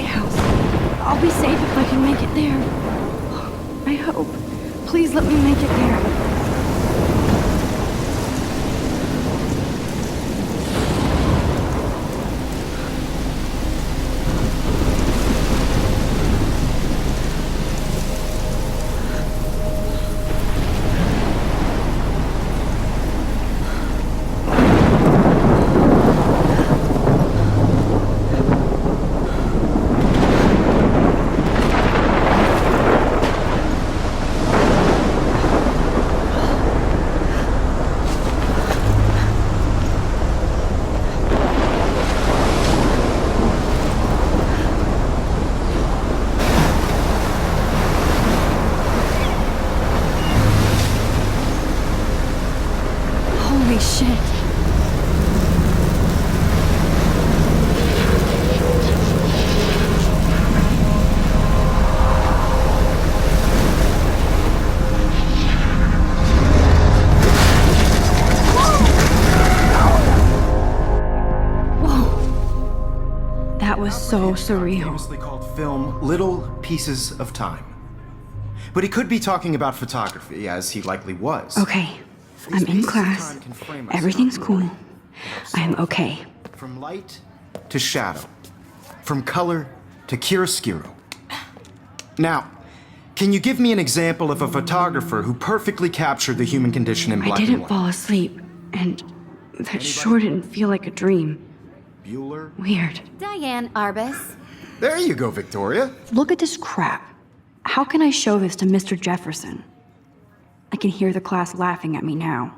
White House. I'll be safe if I can make it there. I hope. Please let me make it there. Holy shit. Whoa. That was so surreal. Famously called film Little Pieces of Time. But he could be talking about photography, as he likely was. Okay. I'm in class. Everything's cool. I'm okay. From light to shadow. From color to chiaroscuro. Now, can you give me an example of a photographer who perfectly captured the human condition in black and I didn't white? fall asleep, and that sure didn't feel like a dream. Bueller? Weird. Diane Arbus. There you go, Victoria. Look at this crap. How can I show this to Mr. Jefferson? I can hear the class laughing at me now.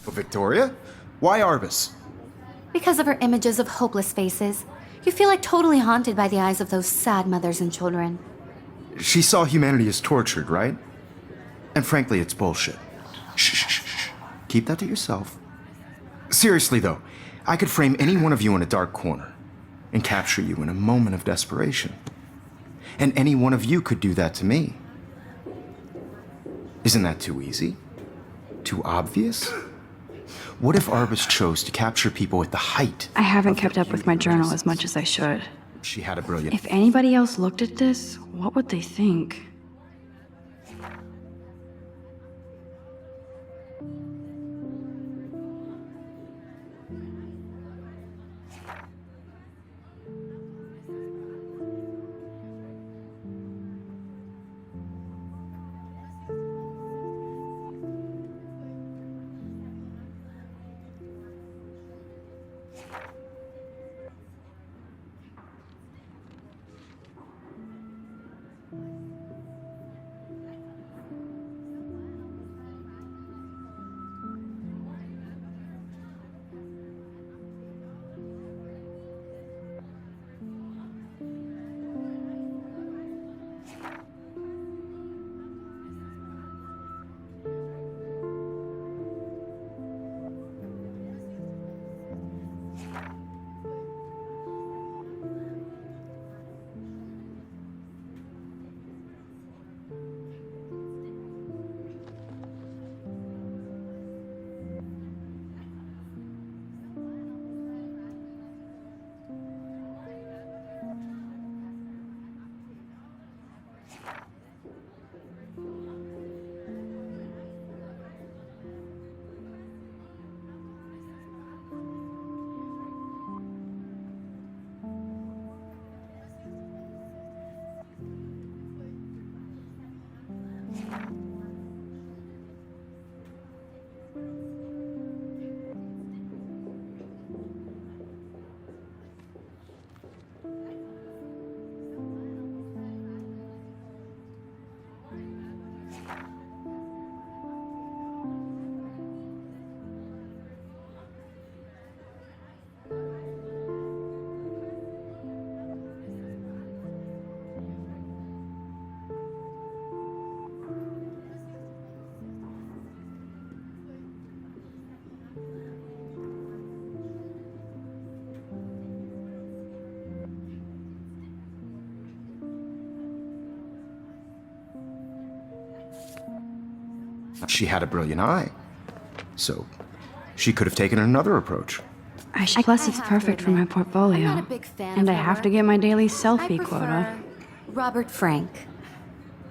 Well, Victoria? Why Arbus? Because of her images of hopeless faces, you feel like totally haunted by the eyes of those sad mothers and children. She saw humanity as tortured, right? And frankly, it's bullshit. Shh, shh, shh, shh. Keep that to yourself. Seriously, though, I could frame any one of you in a dark corner and capture you in a moment of desperation. And any one of you could do that to me. Isn't that too easy? Too obvious? What if Arbus chose to capture people at the height? I haven't kept up with my journal as much as I should. She had a brilliant... If anybody else looked at this, what would they think? She had a brilliant eye. So, She could have taken another approach. Plus, it's perfect for my I'm portfolio. not a big fan And of I her have to work. get my daily I selfie prefer quota. Robert Frank.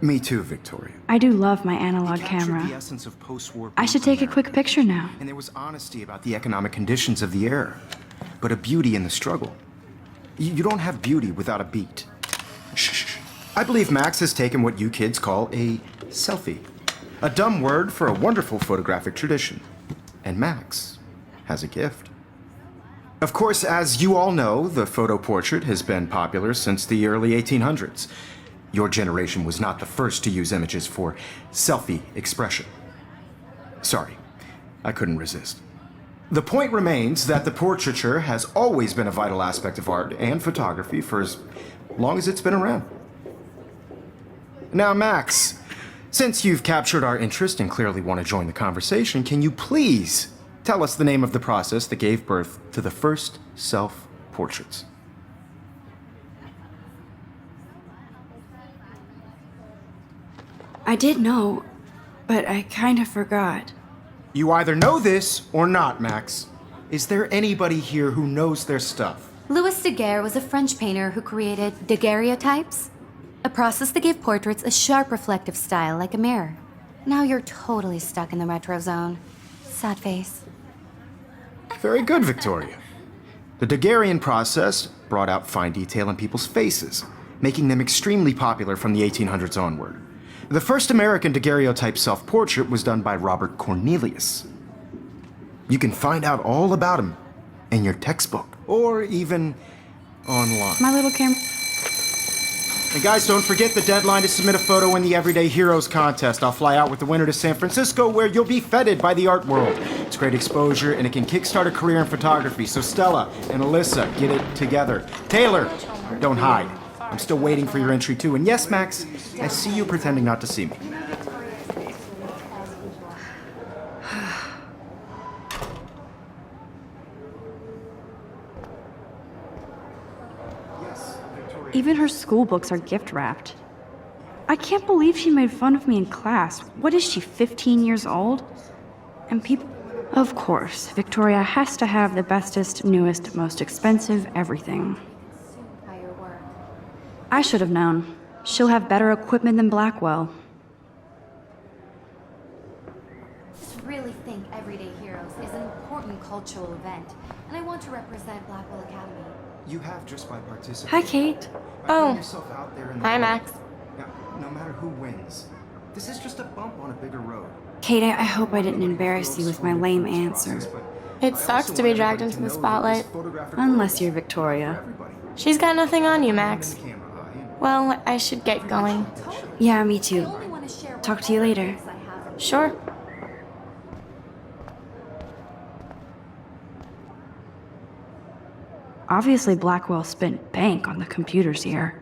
Me too, Victoria. I do love my analog He captured camera. the essence of post-war I should Brooklyn take a quick America. picture now. And there was honesty about the economic conditions of the era, but a beauty in the struggle. You don't have beauty without a beat. Shh. I believe Max has taken what you kids call a selfie. A dumb word for a wonderful photographic tradition. And Max has a gift. Of course, as you all know, the photo portrait has been popular since the early 1800s. Your generation was not the first to use images for selfie expression. Sorry, I couldn't resist. The point remains that the portraiture has always been a vital aspect of art and photography for as long as it's been around. Now, Max, since you've captured our interest and clearly want to join the conversation, can you please tell us the name of the process that gave birth to the first self-portraits? I did know, but I kind of forgot. You either know this or not, Max. Is there anybody here who knows their stuff? Louis Daguerre was a French painter who created daguerreotypes, a process that gave portraits a sharp reflective style like a mirror. Now you're totally stuck in the retro zone. Sad face. Very good, Victoria. The Daguerrean process brought out fine detail in people's faces, making them extremely popular from the 1800s onward. The first American daguerreotype self-portrait was done by Robert Cornelius. You can find out all about him in your textbook, or even online. My little camera. And guys, don't forget the deadline to submit a photo in the Everyday Heroes contest. I'll fly out with the winner to San Francisco, where you'll be feted by the art world. It's great exposure, and it can kickstart a career in photography. So Stella and Alyssa, get it together. Taylor, don't hide. I'm still waiting for your entry too. And yes, Max, I see you pretending not to see me. Even her school books are gift wrapped. I can't believe she made fun of me in class. What is she, 15 years old? And people. Of course, Victoria has to have the bestest, newest, most expensive everything. I should have known. She'll have better equipment than Blackwell. I just really think Everyday Heroes is an important cultural event, and I want to represent Blackwell Academy. You have just by participating. Hi, Kate. Oh. yourself out there in the Hi, world. Max. Now, no matter who wins, this is just a bump on a bigger road. Kate, I hope I didn't embarrass you with my lame answer. It sucks to be dragged into the spotlight. Unless you're Victoria. She's got nothing on you, Max. Well, I should get going. Yeah, me too. Talk to you later. Sure. Obviously, Blackwell spent bank on the computers here.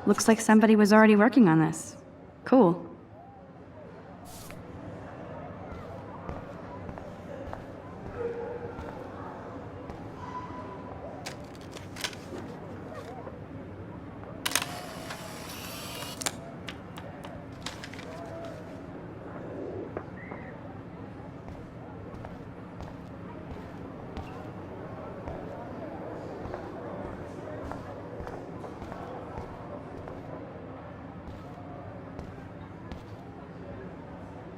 Looks like somebody was already working on this. Cool.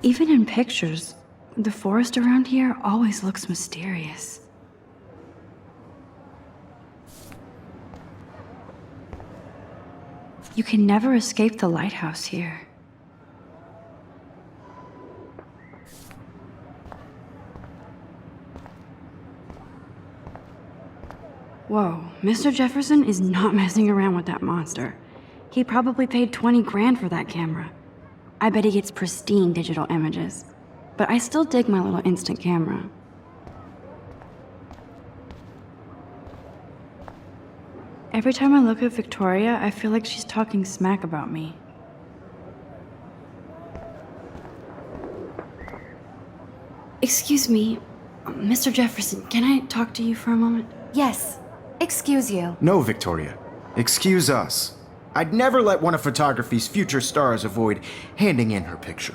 Even in pictures, the forest around here always looks mysterious. You can never escape the lighthouse here. Whoa, Mr. Jefferson is not messing around with that monster. He probably paid 20 grand for that camera. I bet he gets pristine digital images. But I still dig my little instant camera. Every time I look at Victoria, I feel like she's talking smack about me. Excuse me, Mr. Jefferson, can I talk to you for a moment? Yes. Excuse you. No, Victoria. Excuse us. I'd never let one of photography's future stars avoid handing in her picture.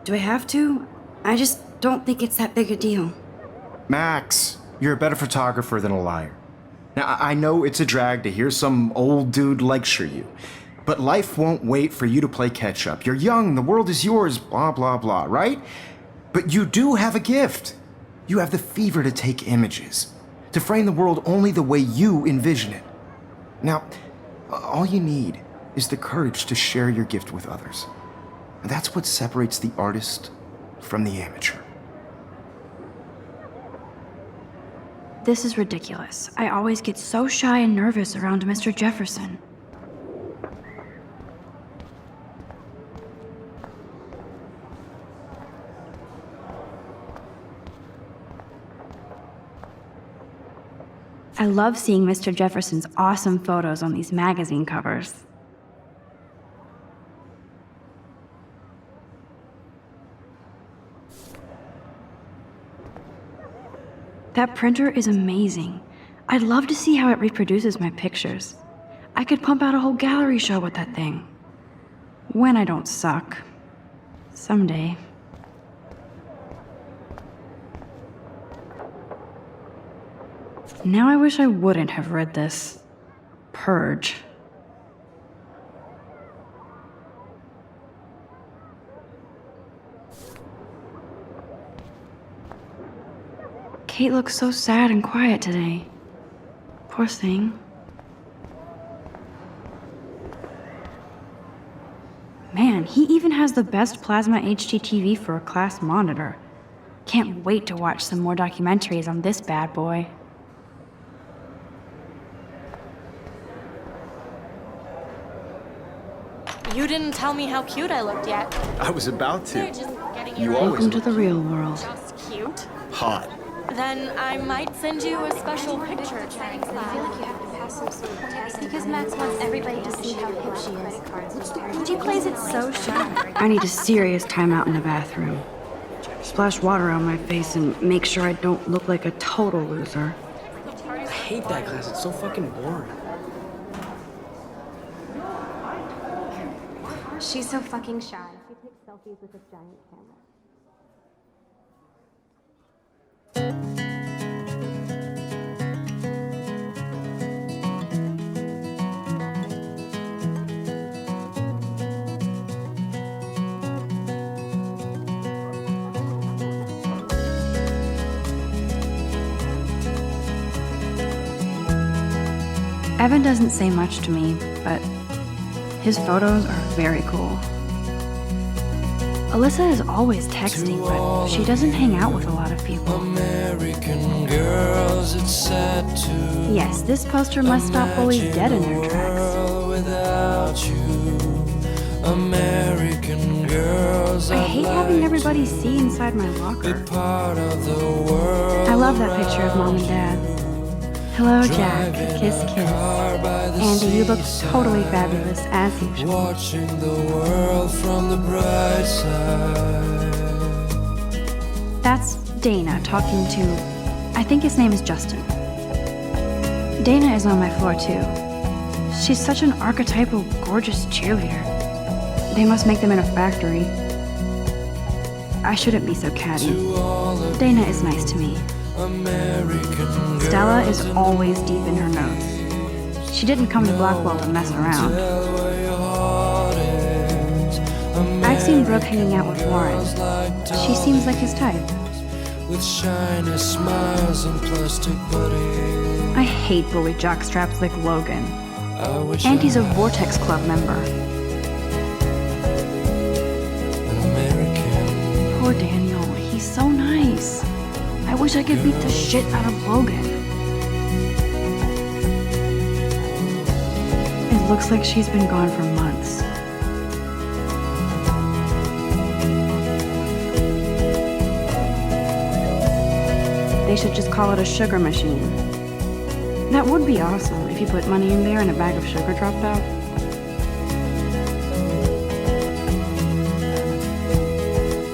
Do I have to? I just don't think it's that big a deal. Max, you're a better photographer than a liar. Now, I know it's a drag to hear some old dude lecture you, but life won't wait for you to play catch up. You're young, the world is yours, blah, blah, blah, right? But you do have a gift. You have the fever to take images, to frame the world only the way you envision it. Now, all you need is the courage to share your gift with others. And that's what separates the artist from the amateur. This is ridiculous. I always get so shy and nervous around Mr. Jefferson. I love seeing Mr. Jefferson's awesome photos on these magazine covers. That printer is amazing. I'd love to see how it reproduces my pictures. I could pump out a whole gallery show with that thing. When I don't suck. Someday. Now I wish I wouldn't have read this. Purge. Kate looks so sad and quiet today. Poor thing. Man, he even has the best plasma HDTV for a class monitor. Can't wait to watch some more documentaries on this bad boy. You didn't tell me how cute I looked yet. I was about to. You're just getting You it always Welcome to the real world. just cute. hot. Then I might send you a special picture. It's because Max wants everybody to see how hip she is. She plays it so shy. I need a serious timeout in the bathroom. Splash water on my face and make sure I don't look like a total loser. I hate that class. It's so fucking boring. She's so fucking shy. She takes selfies with this giant camera. Evan doesn't say much to me, but his photos are very cool. Alyssa is always texting, but she doesn't hang out with a lot of people. American girls, it's sad to Yes, this poster must stop bullies dead in their tracks. world without you. American girls, I hate having everybody see inside my locker. part of the world. I love that picture of Mom and Dad. Hello, Jack. Kiss, kiss. Andy, you look totally fabulous, as usual. Watching the world from the bright side. That's Dana talking to, I think his name is Justin. Dana is on my floor too. She's such an archetypal, gorgeous cheerleader. They must make them in a factory. I shouldn't be so catty. Dana is nice to me. American Stella is always deep in her notes. She didn't come to Blackwell to mess around. I've seen Brooke hanging out with Warren. She seems like his type. with shiny smiles and plastic buddies. I hate bully jockstraps like Logan. I wish Auntie's a I Vortex Club member. an American. Poor Daniel, he's so nice. I wish I could beat the shit out of Logan. It looks like she's been gone for months. They should just call it a sugar machine. That would be awesome if you put money in there and a bag of sugar dropped out.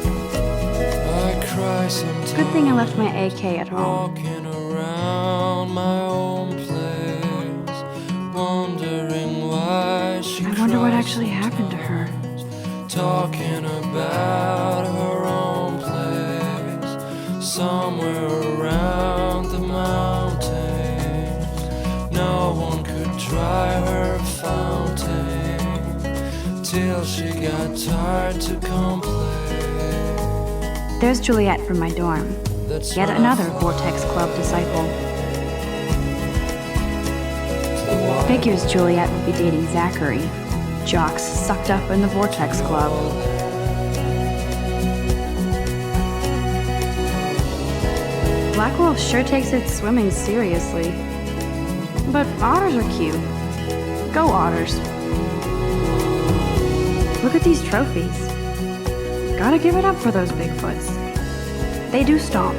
I cry sometimes. Good thing I left my AK at home. Walking around my own place, wondering why she I wonder what cries actually happened to her. sometimes, talking about her till she got tired to complain. There's Juliet from my dorm. That's Yet when I another fall Vortex Club disciple. to the water. Figures Juliet would be dating Zachary. Jocks sucked up in the Vortex Club. Blackwell sure takes its swimming seriously. But otters are cute. Go otters. Look at these trophies. Gotta give it up for those Bigfoots. They do stomp.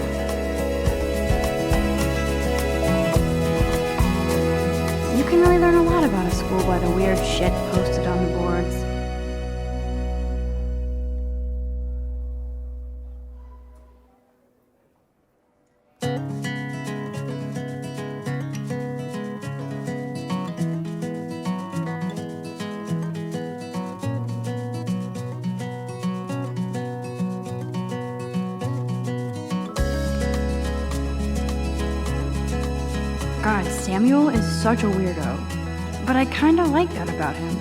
You can really learn a lot about a school by the weird shit posted on the boards. God, Samuel is such a weirdo. But I kinda like that about him.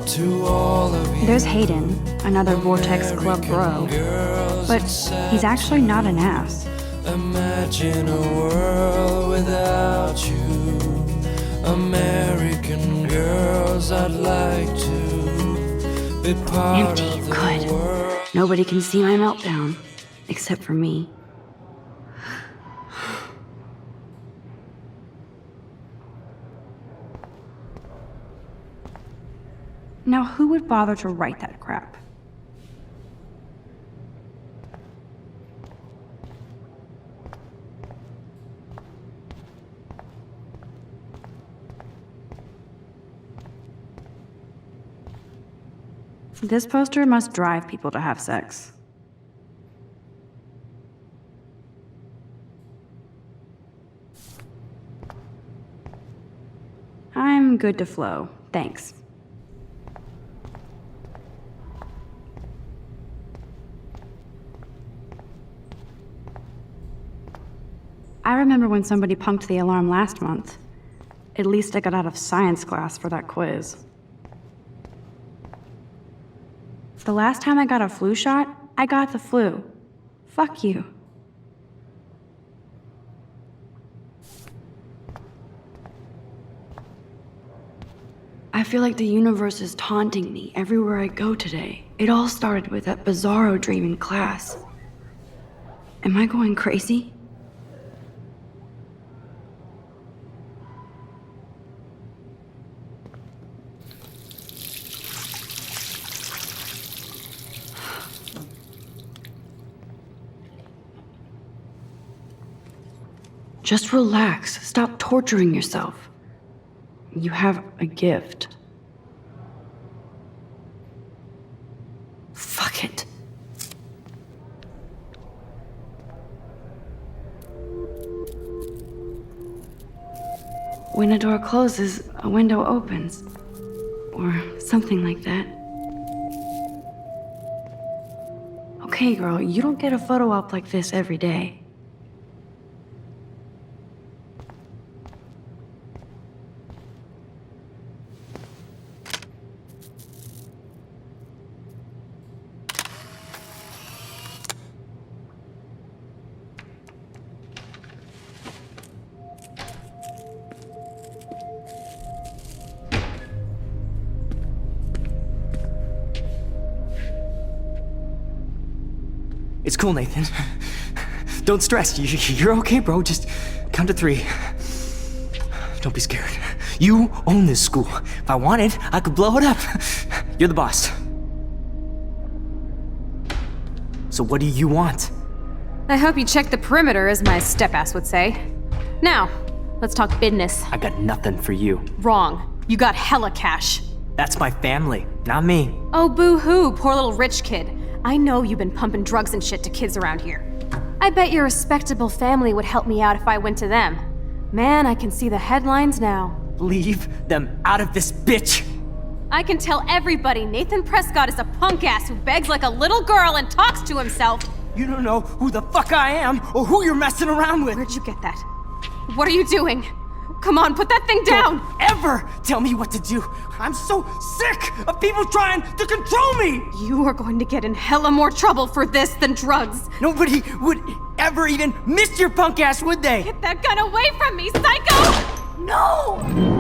To all of you There's Hayden, another Vortex Club bro. girls, But it's sad he's actually not an ass. Imagine a world without you. American girls, I'd like to be part Empty, of the good. world. Nobody can see my meltdown. Except for me. Now, who would bother to write that crap? This poster must drive people to have sex. I'm good to flow, thanks. I remember when somebody punked the alarm last month. At least I got out of science class for that quiz. The last time I got a flu shot, I got the flu. Fuck you. I feel like the universe is taunting me everywhere I go today. It all started with that bizarro dream in class. Am I going crazy? Just relax. Stop torturing yourself. You have a gift. Fuck it. When a door closes, a window opens. Or something like that. Okay, girl, you don't get a photo op like this every day. It's cool, Nathan. Don't stress. You're okay, bro. Just count to 3. Don't be scared. You own this school. If I wanted, I could blow it up. You're the boss. So what do you want? I hope you check the perimeter, as my step-ass would say. Now, let's talk business. I got nothing for you. Wrong. You got hella cash. That's my family, not me. Oh, boo-hoo, poor little rich kid. I know you've been pumping drugs and shit to kids around here. I bet your respectable family would help me out if I went to them. Man, I can see the headlines now. Leave them out of this bitch! I can tell everybody Nathan Prescott is a punk ass who begs like a little girl and talks to himself. You don't know who the fuck I am or who you're messing around with. Where'd you get that? What are you doing? Come on, put that thing down! Don't ever tell me what to do. I'm so sick of people trying to control me. You are going to get in hella more trouble for this than drugs. Nobody would ever even miss your punk ass, would they? Get that gun away from me, psycho! No!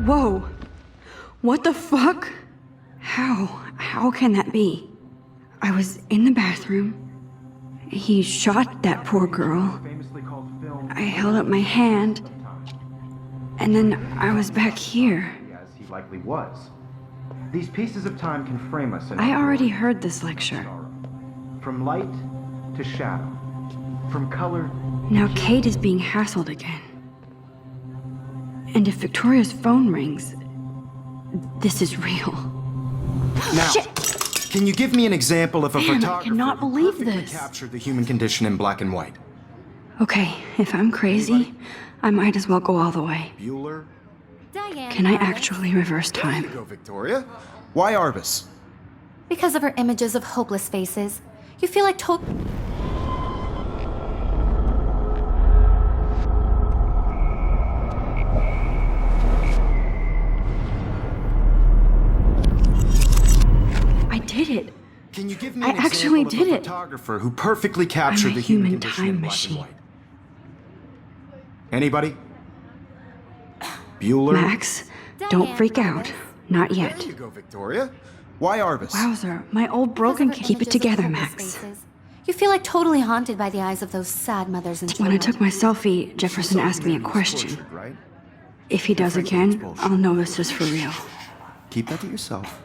Whoa. What the fuck? How can that be? I was in the bathroom. He shot that poor girl. I held up my hand. And then I was back here. As he likely was. These pieces of time can frame us in I already heard this lecture. From light to shadow. From color. Now Kate is being hassled again. And if Victoria's phone rings, this is real. Now, Shit. Can you give me an example of a Man, I photographer cannot who believe perfectly this. captured the human condition in black and white? Okay, if I'm crazy, I might as well go all the way. Bueller? Diane. Can I Arbus. actually reverse There you time? go, Victoria. Why Arbus? Because of her images of hopeless faces, you feel like I did it. Can you give me I an actually example of did a it. photographer who perfectly captured the human human condition time in black machine. and white? Anybody? Bueller? Max, don't freak out. Not There yet. you go, Victoria. Why Arbus? Wowzer, my old broken kid. Keep it together, Max. You feel like totally haunted by the eyes of those sad mothers and When I children. took my selfie, Jefferson asked me a question. Tortured, right? If he does again, I'll know this is for real. Keep that to yourself.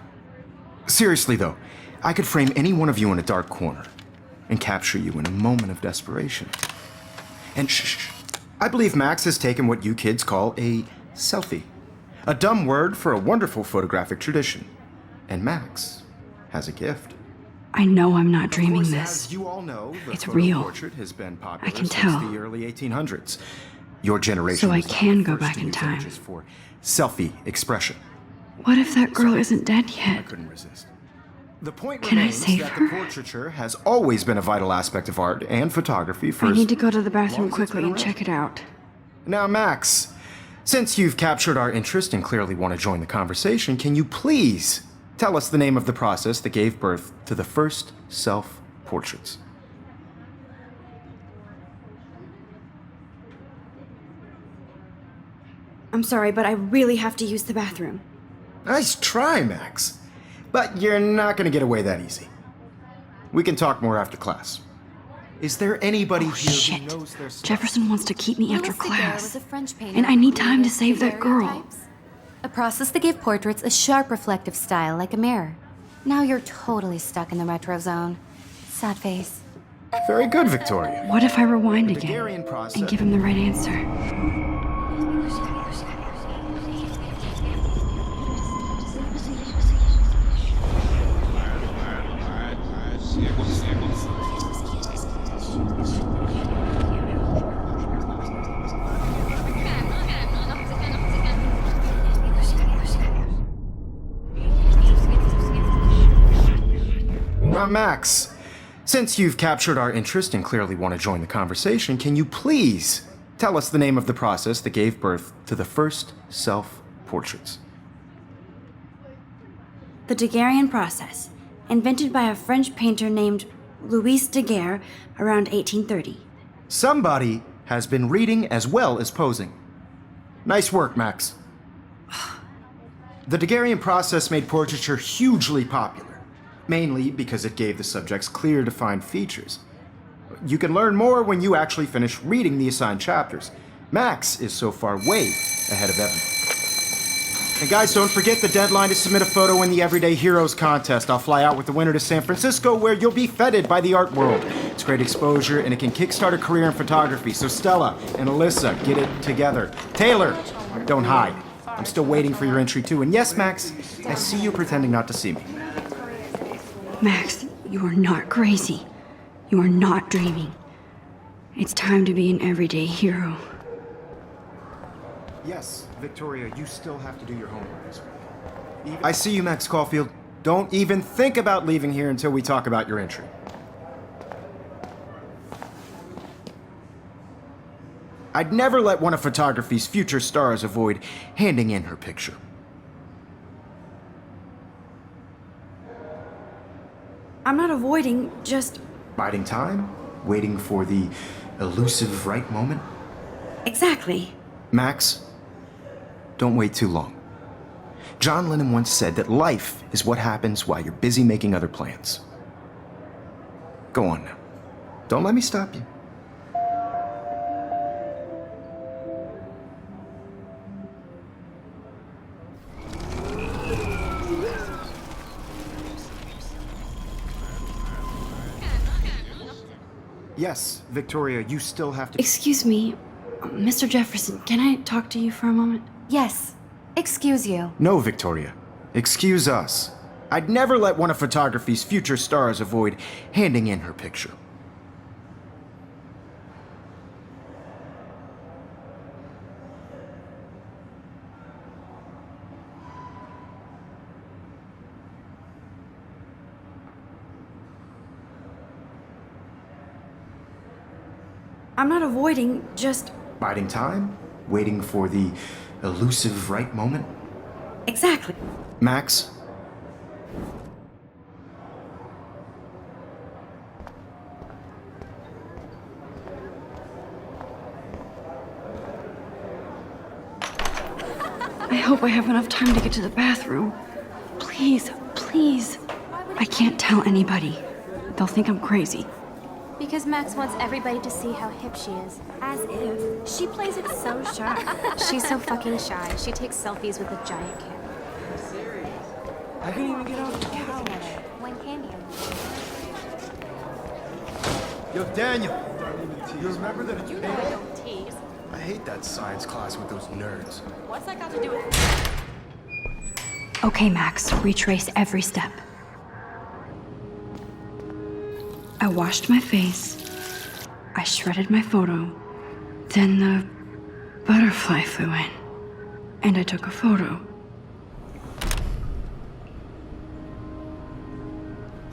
Seriously, though, I could frame any one of you in a dark corner and capture you in a moment of desperation. And shh, I believe Max has taken what you kids call a selfie. A dumb word for a wonderful photographic tradition. And Max has a gift. I know I'm not Of dreaming course, this. as you all know, the It's photo real. portrait has been popular I can since tell. the early 1800s. Your generation So I was the can go first back to in use time. images for selfie expression. What if that girl isn't dead I yet? couldn't resist. The point Can I remains save that her? the portraiture has always been a vital aspect of art and photography for I need to go to the as long bathroom as it's quickly been and around. check it out. Now, Max, since you've captured our interest and clearly want to join the conversation, can you please tell us the name of the process that gave birth to the first self-portraits? I'm sorry, but I really have to use the bathroom. Nice try, Max. But you're not going to get away that easy. We can talk more after class. Is there anybody here Shit. who knows their stuff? Jefferson wants to keep me after Louis Daguerre class. was a French painter And I who need time to created save that girl. daguerreotypes, a process that gave portraits a sharp reflective style like a mirror. Now you're totally stuck in the retro zone. Sad face. Very good, Victoria. What if I rewind The again Daguerrean process. and give him the right answer? Max, since you've captured our interest and clearly want to join the conversation, can you please tell us the name of the process that gave birth to the first self-portraits? The Daguerrean process, invented by a French painter named Louis Daguerre around 1830. Somebody has been reading as well as posing. Nice work, Max. The Daguerrean process made portraiture hugely popular, mainly because it gave the subjects clear, defined features. You can learn more when you actually finish reading the assigned chapters. Max is so far way ahead of everyone. And guys, don't forget the deadline to submit a photo in the Everyday Heroes contest. I'll fly out with the winner to San Francisco, where you'll be feted by the art world. It's great exposure, and it can kickstart a career in photography. So Stella and Alyssa, get it together. Taylor, don't hide. I'm still waiting for your entry too. And yes, Max, I see you pretending not to see me. Max, you are not crazy. You are not dreaming. It's time to be an everyday hero. Yes, Victoria, you still have to do your homework this week. I see you, Max Caulfield. Don't even think about leaving here until we talk about your entry. I'd never let one of photography's future stars avoid handing in her picture. I'm not avoiding, just... Biding time, waiting for the elusive right moment. Exactly. Max, don't wait too long. John Lennon once said that life is what happens while you're busy making other plans. Go on now. Don't let me stop you. Yes, Victoria, you still have to... Excuse me, Mr. Jefferson, can I talk to you for a moment? Yes. Excuse you. No, Victoria. Excuse us. I'd never let one of photography's future stars avoid handing in her picture. I'm not avoiding, just... Biding time, waiting for the elusive right moment. Exactly. Max? I hope I have enough time to get to the bathroom. Please, please. I can't tell anybody. They'll think I'm crazy. Because Max wants everybody to see how hip she is. As if. She plays it so shy. She's so fucking shy. She takes selfies with a giant camera. I couldn't even get off the couch. When can you? Yo, Daniel. You remember that it's... Don't tease. I hate that science class with those nerds. What's that got to do with... Okay, Max, retrace every step. I washed my face. I shredded my photo. Then the butterfly flew in. And I took a photo.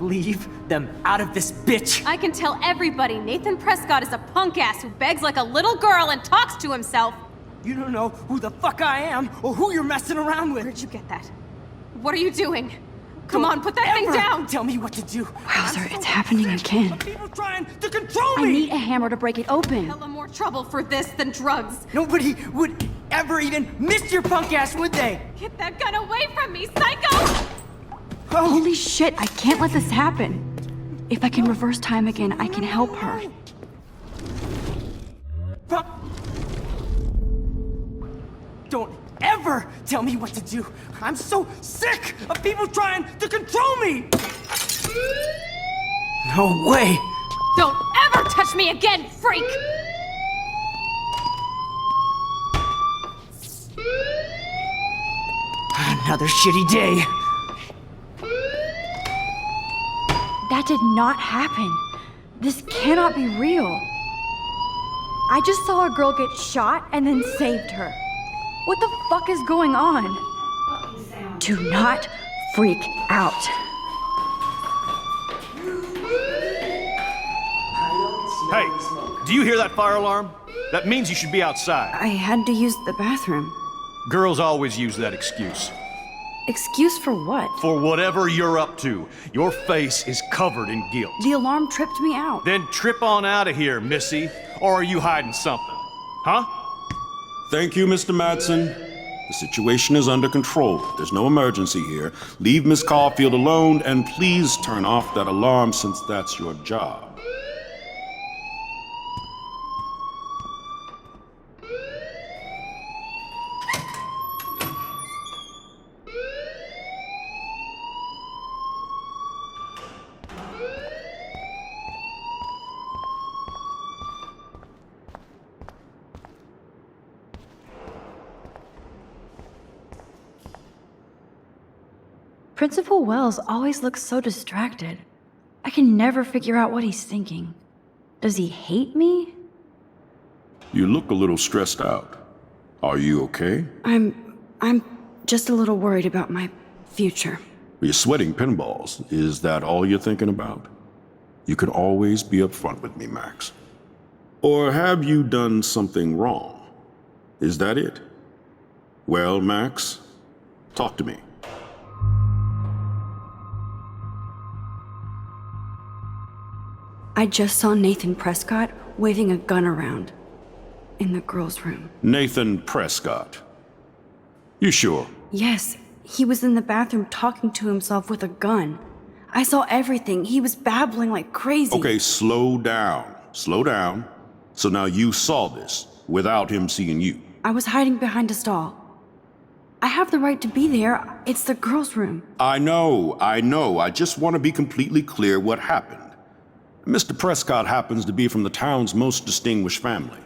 Leave them out of this bitch! I can tell everybody Nathan Prescott is a punk ass who begs like a little girl and talks to himself. You don't know who the fuck I am or who you're messing around with. Where'd you get that? What are you doing? Come Don't on, put that thing ever down! Tell me what to do. Wowzer, it's happening again. People trying to control I me. need a hammer to break it open. Hella more trouble for this than drugs. Nobody would ever even miss your punk ass, would they? Get that gun away from me, psycho! Holy shit, I can't let this happen. If I can reverse time again, I can help her. Don't ever tell me what to do. I'm so sick of people trying to control me. No way. Don't ever touch me again, freak! Another shitty day. That did not happen. This cannot be real. I just saw a girl get shot and then saved her. What the fuck is going on? Do not freak out. Hey, do you hear that fire alarm? That means you should be outside. I had to use the bathroom. Girls always use that excuse. Excuse for what? For whatever you're up to, your face is covered in guilt. The alarm tripped me out. Then trip on out of here, Missy. Or are you hiding something? Huh? Thank you, Mr. Madsen. The situation is under control. There's no emergency here. Leave Miss Caulfield alone, and please turn off that alarm since that's your job. Principal Wells always looks so distracted. I can never figure out what he's thinking. Does he hate me? You look a little stressed out. Are you okay? I'm just a little worried about my Future. You're sweating pinballs. Is that all you're thinking about? You can always be upfront with me, Max. Or have you done something wrong? Is that it? Well, Max, talk to me. I just saw Nathan Prescott waving a gun around in the girls' room. Nathan Prescott. You sure? Yes, he was in the bathroom talking to himself with a gun. I saw everything. He was babbling like crazy. Okay, slow down. Slow down. So now you saw this without him seeing you. I was hiding behind a stall. I have the right to be there. It's the girls' room. I know. I just want to be completely clear what happened. Mr. Prescott happens to be from the town's most distinguished family,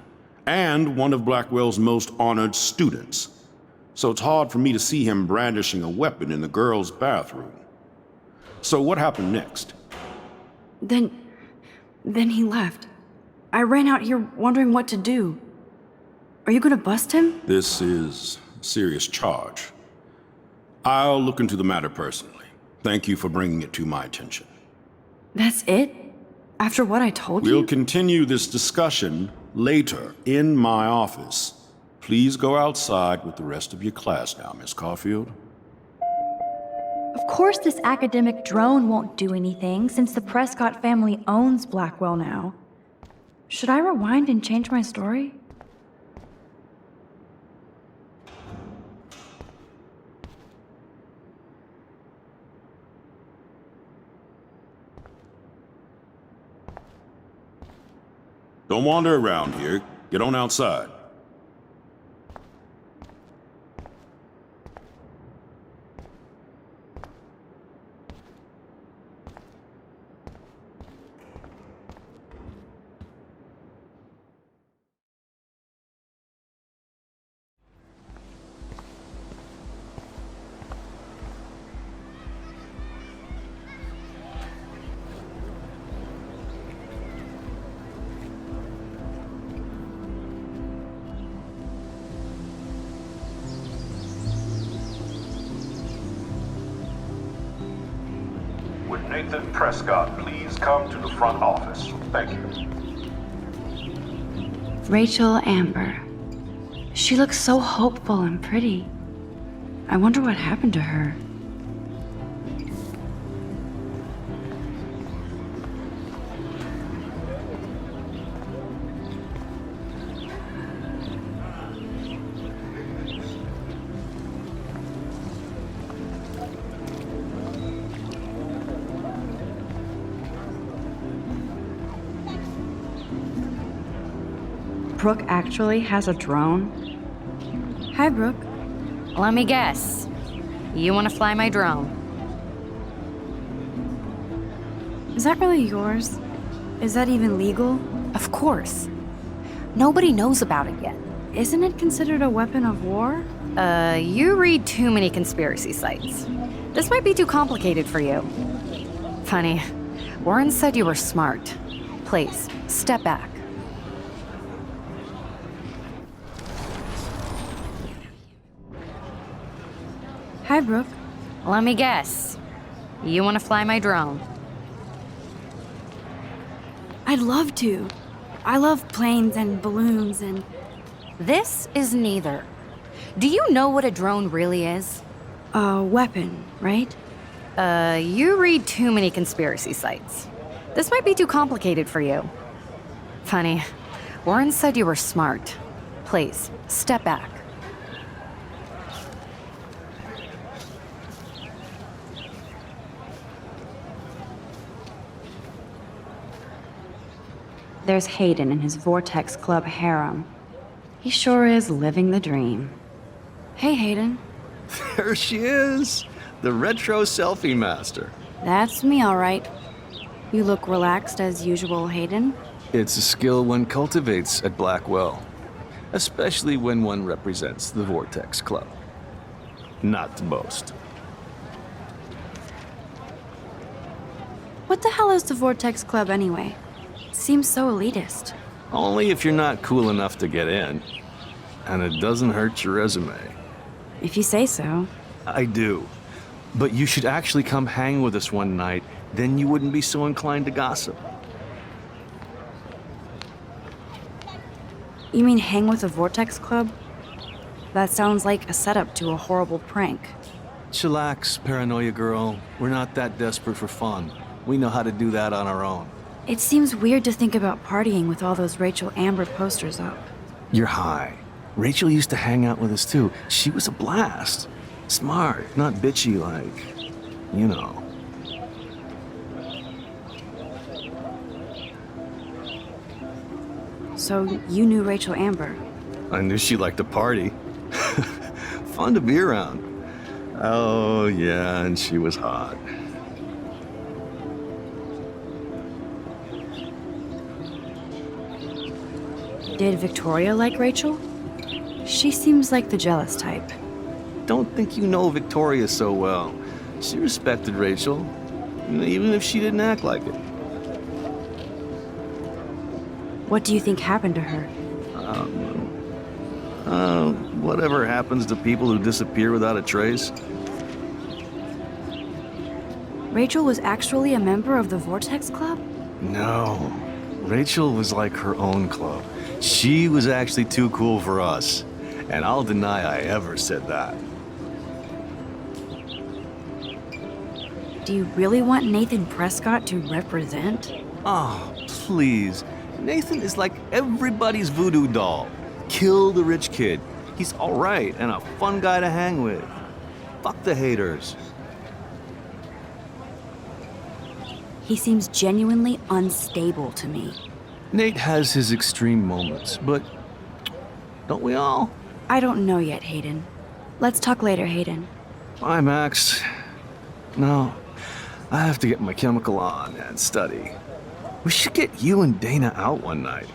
and one of Blackwell's most honored students. So it's hard for me to see him brandishing a weapon in the girls' bathroom. So what happened next? Then he left. I ran out here wondering what to do. Are you gonna bust him? This is a serious charge. I'll look into the matter personally. Thank you for bringing it to my attention. That's it? After what I told you? We'll continue this discussion later in my office. Please go outside with the rest of your class now, Miss Caulfield. Of course this academic drone won't do anything since the Prescott family owns Blackwell now. Should I rewind and change my story? Don't wander around here. Get on outside. Would Nathan Prescott please come to the front office? Thank you. Rachel Amber. She looks so hopeful and pretty. I wonder what happened to her. Brooke actually has a drone? Hi, Brooke. Let me guess. You want to fly my drone? Is that really yours? Is that even legal? Of course. Nobody knows about it yet. Isn't it considered a weapon of war? You read too many conspiracy sites. This might be too complicated for you. Funny, Warren said you were smart. Please, step back. Hi, Brooke. Let me guess. You want to fly my drone? I'd love to. I love planes and balloons and... This is neither. Do you know what a drone really is? A weapon, right? You read too many conspiracy sites. This might be too complicated for you. Funny, Warren said you were smart. Please, step back. There's Hayden in his Vortex Club harem. He sure is living the dream. Hey, Hayden. There she is, the retro selfie master. That's me, all right. You look relaxed as usual, Hayden. It's a skill one cultivates at Blackwell, especially when one represents the Vortex Club. Not to boast. What the hell is the Vortex Club anyway? Seems so elitist. Only if you're not cool enough to get in. And it doesn't hurt your resume. If you say so. I do. But you should actually come hang with us one night, then you wouldn't be so inclined to gossip. You mean hang with the Vortex Club? That sounds like a setup to a horrible prank. Chillax, paranoia girl. We're not that desperate for fun. We know how to do that on our own. It seems weird to think about partying with all those Rachel Amber posters up. You're high. Rachel used to hang out with us too. She was a blast. Smart, not bitchy like, you know. So you knew Rachel Amber? I knew she liked to party. Fun to be around. Oh, yeah, and she was hot. Did Victoria like Rachel? She seems like the jealous type. Don't think you know Victoria so well. She respected Rachel, even if she didn't act like it. What do you think happened to her? Whatever happens to people who disappear without a trace. Rachel was actually a member of the Vortex Club? No. Rachel was like her own club. She was actually too cool for us. And I'll deny I ever said that. Do you really want Nathan Prescott to represent? Oh, please. Nathan is like everybody's voodoo doll. Kill the rich kid. He's all right and a fun guy to hang with. Fuck the haters. He seems genuinely unstable to me. Nate has his extreme moments, but don't we all? I don't know yet, Hayden. Let's talk later, Hayden. Bye, Max. No, I have to get my chemical on and study. We should get you and Dana out one night.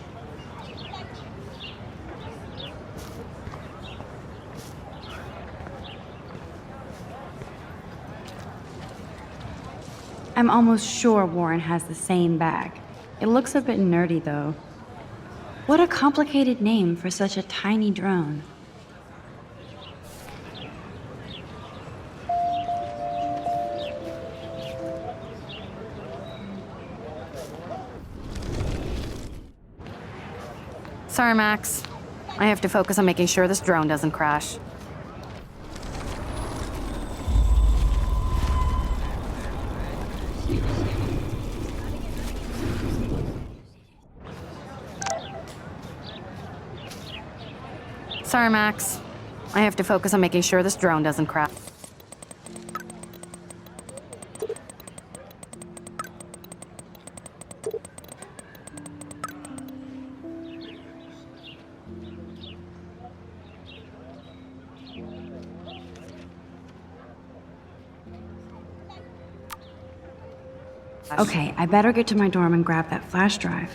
I'm almost sure Warren has the same bag. It looks a bit nerdy, though. What a complicated name for such a tiny drone. Sorry, Max. I have to focus on making sure this drone doesn't crash. Sorry, Max. I have to focus on making sure this drone doesn't crash. Okay, I better get to my dorm and grab that flash drive.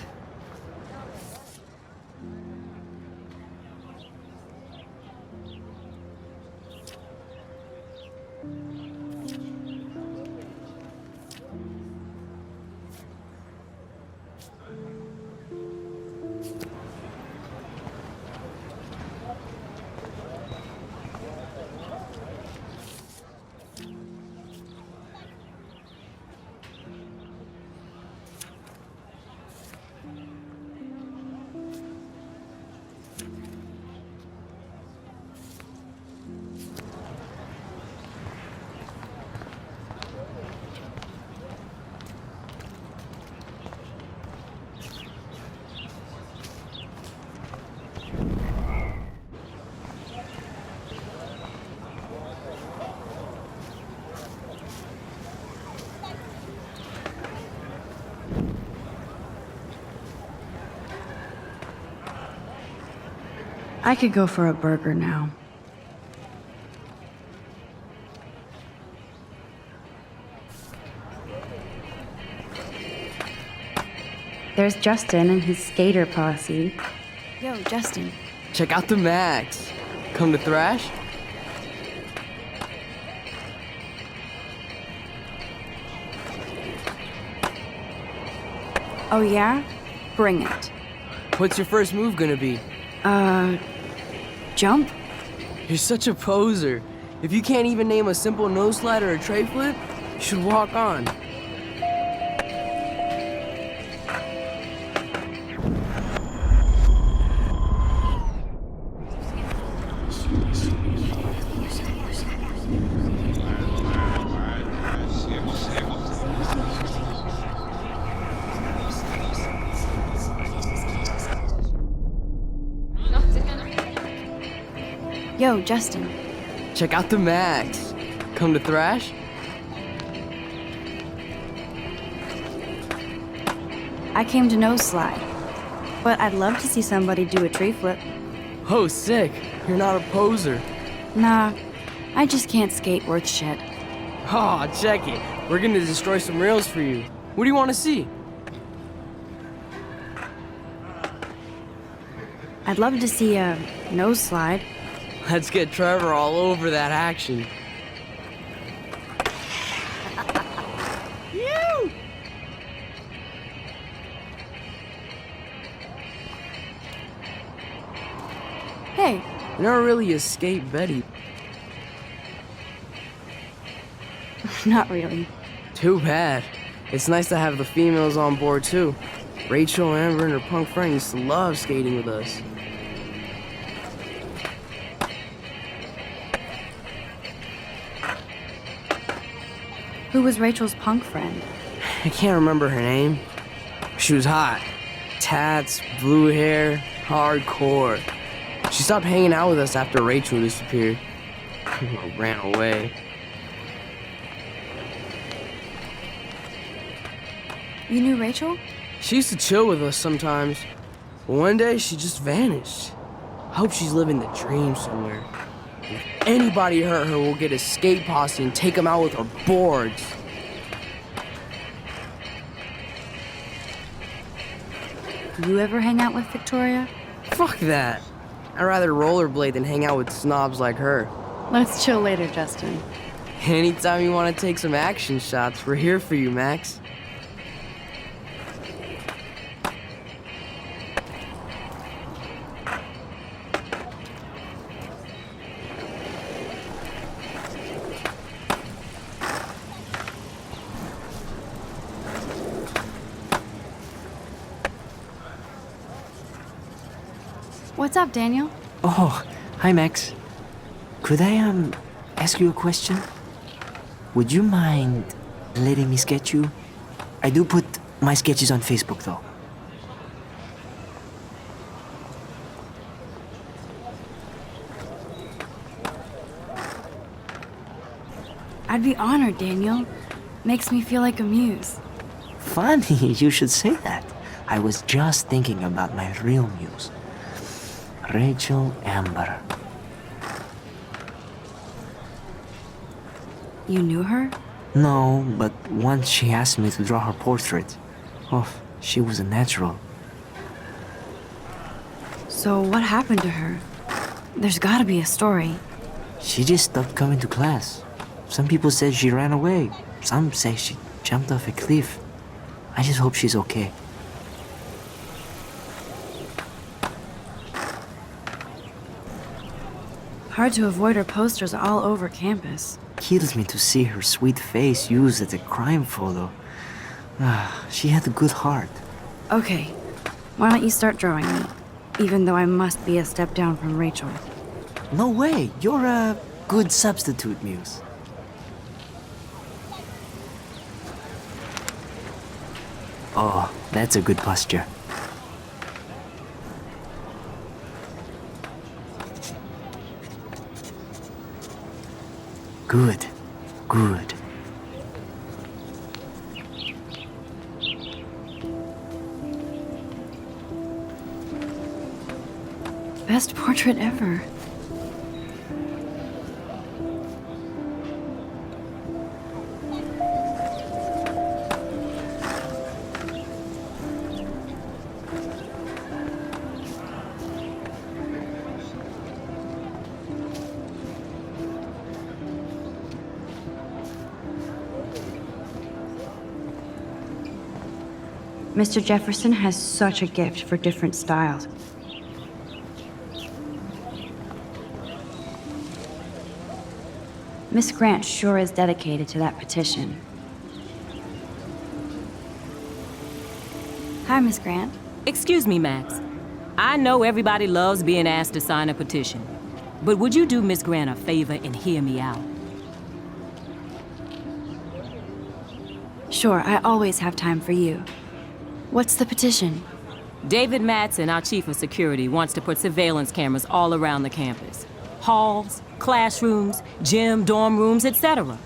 I could go for a burger now. There's Justin and his skater posse. Yo, Justin. Check out the Max. Come to thrash? Oh yeah? Bring it. What's your first move gonna be? Jump? You're such a poser. If you can't even name a simple nose slide or a tray flip, you should walk on. Yo, Justin. Check out the Max. Come to thrash? I came to nose slide, but I'd love to see somebody do a tree flip. Oh, sick. You're not a poser. Nah, I just can't skate worth shit. Aw, check it. We're gonna destroy some rails for you. What do you want to see? I'd love to see a nose slide. Let's get Trevor all over that action. You! Hey. You never really escaped Betty. Not really. Too bad. It's nice to have the females on board too. Rachel, Amber, and her punk friend used to love skating with us. Who was Rachel's punk friend? I can't remember her name. She was hot. Tats, blue hair, hardcore. She stopped hanging out with us after Rachel disappeared. Or ran away. You knew Rachel? She used to chill with us sometimes. But one day, she just vanished. I hope she's living the dream somewhere. If anybody hurt her, we'll get a skate posse and take them out with our boards. Do you ever hang out with Victoria? Fuck that. I'd rather rollerblade than hang out with snobs like her. Let's chill later, Justin. Anytime you want to take some action shots, we're here for you, Max. What's up, Daniel? Oh, hi, Max. Could I, ask you a question? Would you mind letting me sketch you? I do put my sketches on Facebook, though. I'd be honored, Daniel. Makes me feel like a muse. Funny, you should say that. I was just thinking about my real muse. Rachel Amber. You knew her? No, but once she asked me to draw her portrait. Oh, she was a natural. So what happened to her? There's gotta be a story. She just stopped coming to class. Some people said she ran away. Some say she jumped off a cliff. I just hope she's okay. Hard to avoid her posters all over campus. Kills me to see her sweet face used as a crime photo. She had a good heart. Okay, why don't you start drawing me? Even though I must be a step down from Rachel. No way, you're a good substitute, Muse. Oh, that's a good posture. Good, good. Best portrait ever. Mr. Jefferson has such a gift for different styles. Miss Grant sure is dedicated to that petition. Hi, Miss Grant. Excuse me, Max. I know everybody loves being asked to sign a petition, but would you do Miss Grant a favor and hear me out? Sure, I always have time for you. What's the petition? David Matson, our chief of security, wants to put surveillance cameras all around the campus. Halls, classrooms, gym, dorm rooms, etc.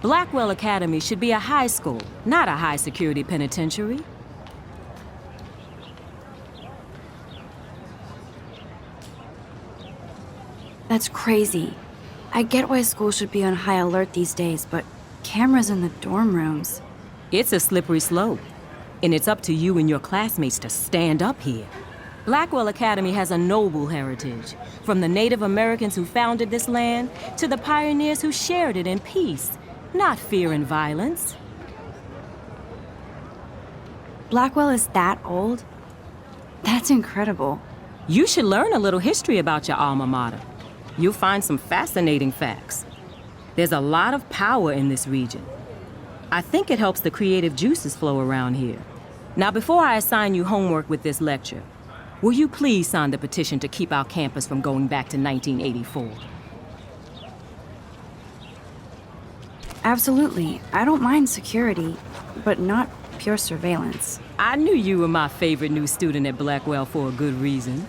Blackwell Academy should be a high school, not a high-security penitentiary. That's crazy. I get why schools should be on high alert these days, but cameras in the dorm rooms. It's a slippery slope, and it's up to you and your classmates to stand up here. Blackwell Academy has a noble heritage, from the Native Americans who founded this land to the pioneers who shared it in peace, not fear and violence. Blackwell is that old? That's incredible. You should learn a little history about your alma mater. You'll find some fascinating facts. There's a lot of power in this region. I think it helps the creative juices flow around here. Now, before I assign you homework with this lecture, will you please sign the petition to keep our campus from going back to 1984? Absolutely. I don't mind security, but not pure surveillance. I knew you were my favorite new student at Blackwell for a good reason.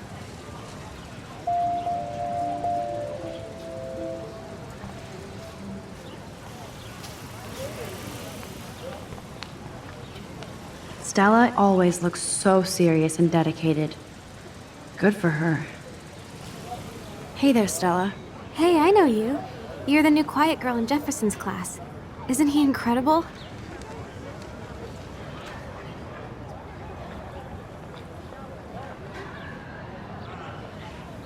Stella always looks so serious and dedicated. Good for her. Hey there, Stella. Hey, I know you. You're the new quiet girl in Jefferson's class. Isn't he incredible?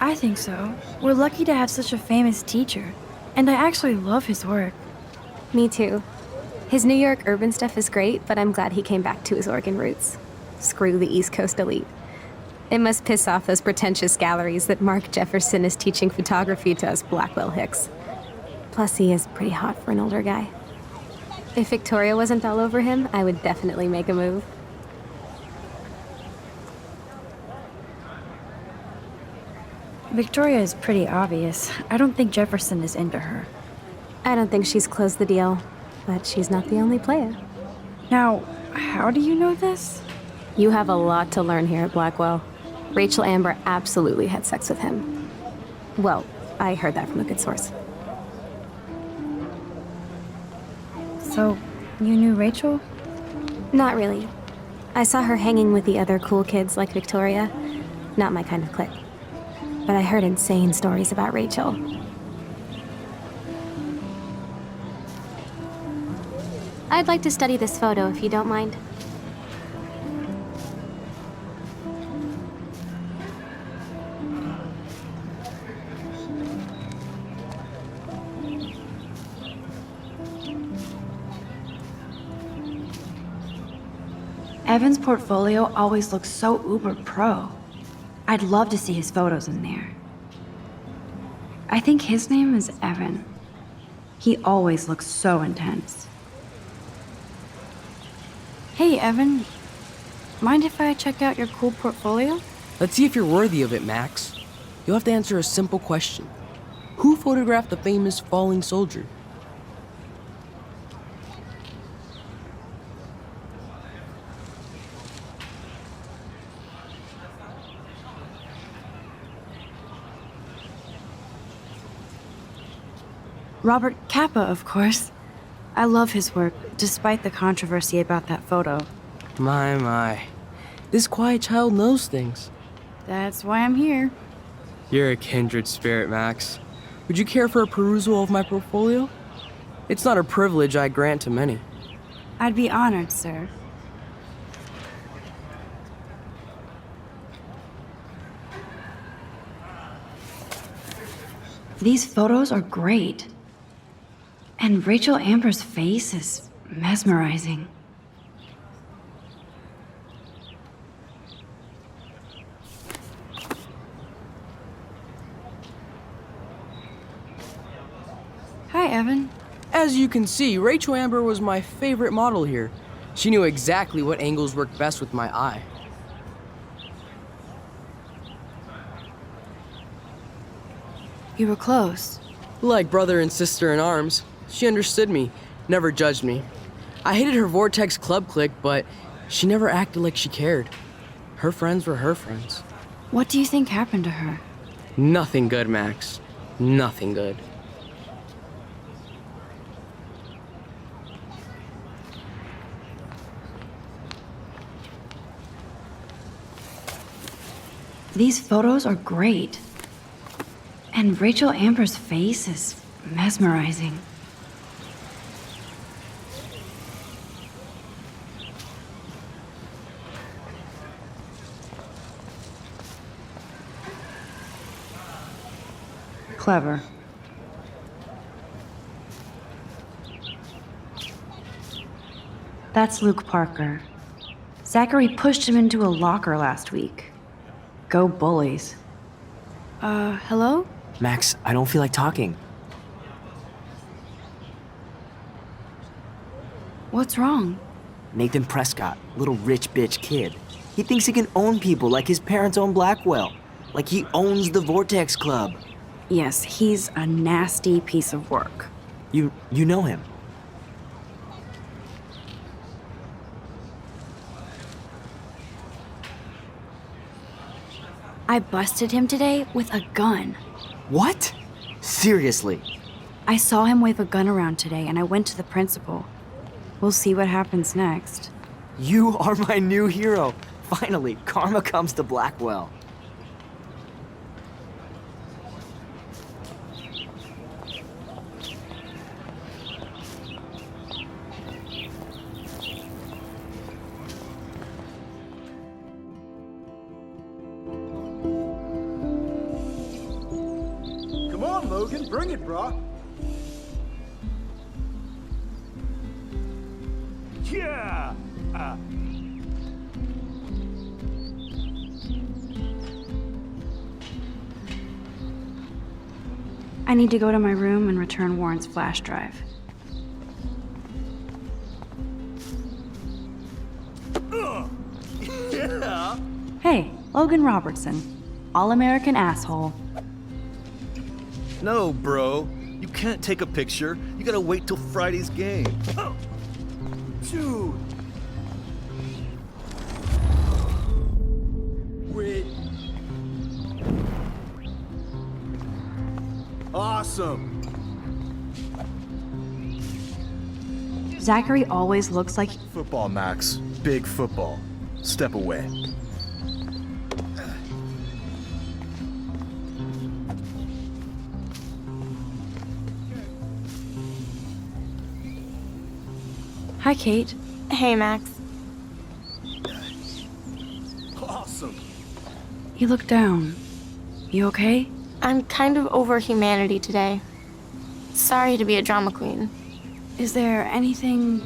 I think so. We're lucky to have such a famous teacher. And I actually love his work. Me too. His New York urban stuff is great, but I'm glad he came back to his Oregon roots. Screw the East Coast elite. It must piss off those pretentious galleries that Mark Jefferson is teaching photography to us Blackwell hicks. Plus, he is pretty hot for an older guy. If Victoria wasn't all over him, I would definitely make a move. Victoria is pretty obvious. I don't think Jefferson is into her. I don't think she's closed the deal, but she's not the only player. Now, how do you know this? You have a lot to learn here at Blackwell. Rachel Amber absolutely had sex with him. Well, I heard that from a good source. So, you knew Rachel? Not really. I saw her hanging with the other cool kids like Victoria. Not my kind of clique. But I heard insane stories about Rachel. I'd like to study this photo if you don't mind. Evan's portfolio always looks so uber pro. I'd love to see his photos in there. I think his name is Evan. He always looks so intense. Hey, Evan. Mind if I check out your cool portfolio? Let's see if you're worthy of it, Max. You'll have to answer a simple question. Who photographed the famous falling soldier? Robert Capa, of course. I love his work, despite the controversy about that photo. My. This quiet child knows things. That's why I'm here. You're a kindred spirit, Max. Would you care for a perusal of my portfolio? It's not a privilege I grant to many. I'd be honored, sir. These photos are great. And Rachel Amber's face is mesmerizing. Hi, Kevin? As you can see, Rachel Amber was my favorite model here. She knew exactly what angles worked best with my eye. You were close. Like brother and sister in arms, she understood me, never judged me. I hated her Vortex Club clique, but she never acted like she cared. Her friends were her friends. What do you think happened to her? Nothing good, Max. Nothing good. These photos are great. And Rachel Amber's face is mesmerizing. Clever. That's Luke Parker. Zachary pushed him into a locker last week. Go bullies. Hello? Max, I don't feel like talking. What's wrong? Nathan Prescott, little rich bitch kid. He thinks he can own people like his parents own Blackwell. Like he owns the Vortex Club. Yes, he's a nasty piece of work. You know him. I busted him today with a gun. What? Seriously? I saw him wave a gun around today and I went to the principal. We'll see what happens next. You are my new hero. Finally, karma comes to Blackwell. Come on, Logan, bring it, brah. Yeah! I need to go to my room and return Warren's flash drive. Yeah! Hey, Logan Robertson. All-American asshole. No, bro. You can't take a picture. You gotta wait till Friday's game. Oh. Dude! Wait. Awesome! Zachary always looks like... Football, Max. Big football. Step away. Hi, Kate. Hey, Max. Awesome! You look down. You okay? I'm kind of over humanity today. Sorry to be a drama queen. Is there anything...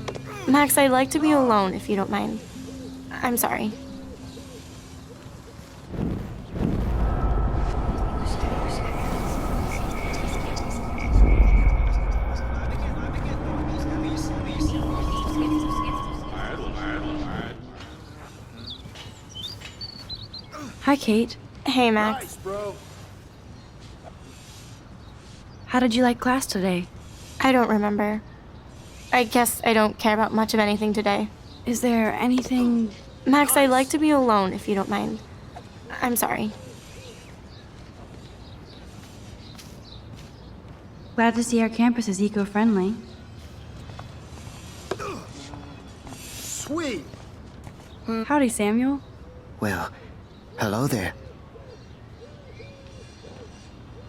Max, I'd like to be alone if you don't mind. I'm sorry. Hi, Kate. Hey, Max. Nice, bro. How did you like class today? I don't remember. I guess I don't care about much of anything today. Is there anything... Max, I'd like to be alone if you don't mind. I'm sorry. Glad to see our campus is eco-friendly. Sweet! Howdy, Samuel. Well, hello there.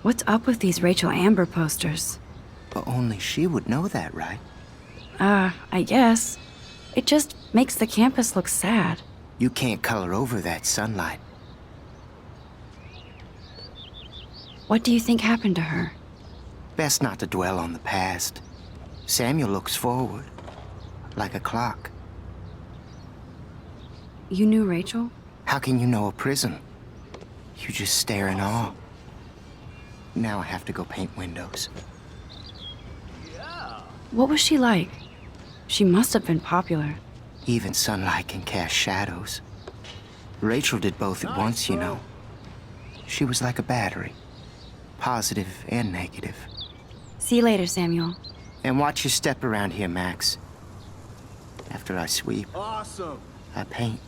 What's up with these Rachel Amber posters? But only she would know that, right? I guess. It just makes the campus look sad. You can't color over that sunlight. What do you think happened to her? Best not to dwell on the past. Samuel looks forward, like a clock. You knew Rachel? How can you know a prison? You just stare in awe. Now I have to go paint windows. What was she like? She must have been popular. Even sunlight can cast shadows. Rachel did both at once, you know. She was like a battery, positive and negative. See you later, Samuel. And watch your step around here, Max. After I sweep, Awesome. I paint.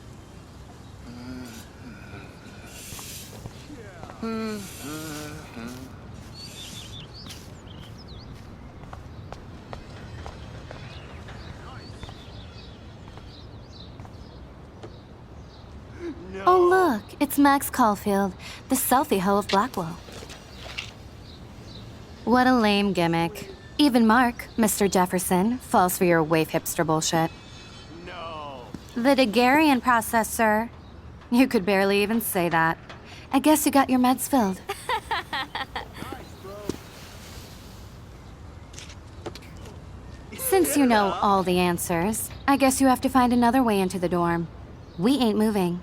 Oh, look, it's Max Caulfield, the selfie hoe of Blackwell. What a lame gimmick. Even Mark, Mr. Jefferson, falls for your waif hipster bullshit. No. The Daguerrean process, sir. You could barely even say that. I guess you got your meds filled. Since you know all the answers, I guess you have to find another way into the dorm. We ain't moving.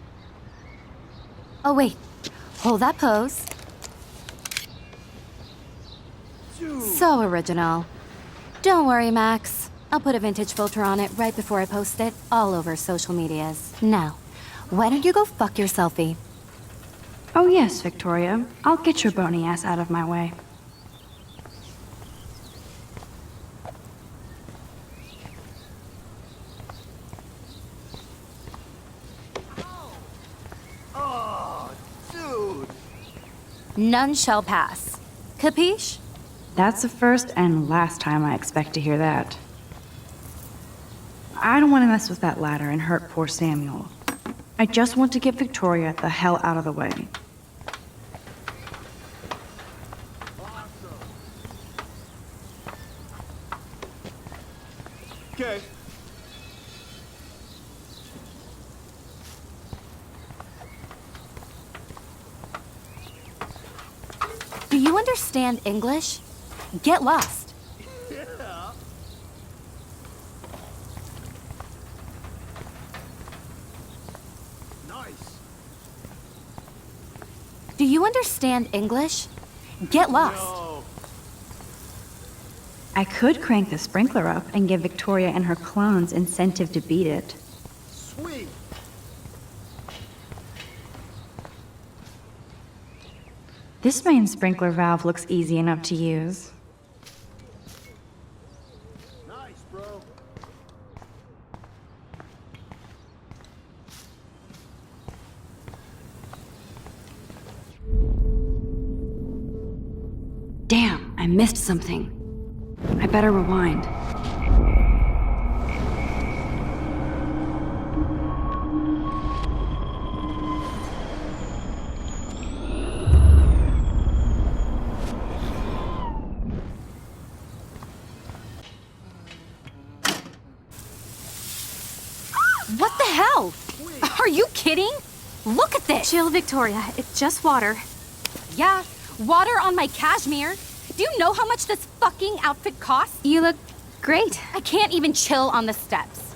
Oh, wait. Hold that pose. So original. Don't worry, Max. I'll put a vintage filter on it right before I post it all over social medias. Now, why don't you go fuck your selfie? Oh yes, Victoria. I'll get your bony ass out of my way. Oh, dude. None shall pass. Capiche? That's the first and last time I expect to hear that. I don't want to mess with that ladder and hurt poor Samuel. I just want to get Victoria the hell out of the way. Okay. Do you understand English? Get lost. Yeah. Nice. Do you understand English? Get lost. No. I could crank the sprinkler up and give Victoria and her clones incentive to beat it. Sweet. This main sprinkler valve looks easy enough to use. Nice, bro. Damn, I missed something. I better rewind. What the hell? Are you kidding? Look at this. Chill, Victoria. It's just water. Yeah, water on my cashmere. Do you know how much this fucking outfit costs? You look great. I can't even chill on the steps.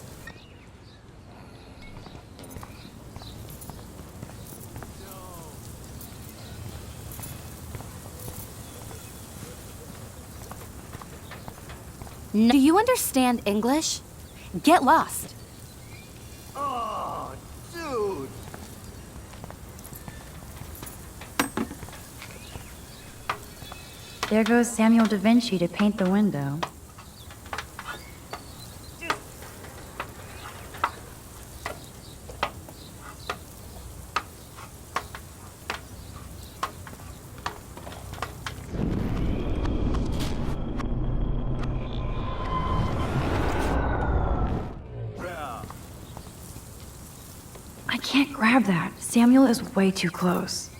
No. Do you understand English? Get lost. Oh, dude. There goes Samuel da Vinci to paint the window. Yeah. I can't grab that. Samuel is way too close.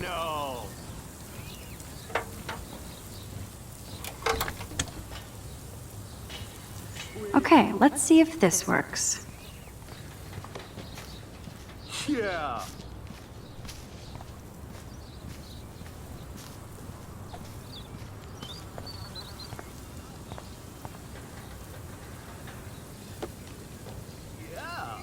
No. Okay, let's see if this works. Yeah. Yeah.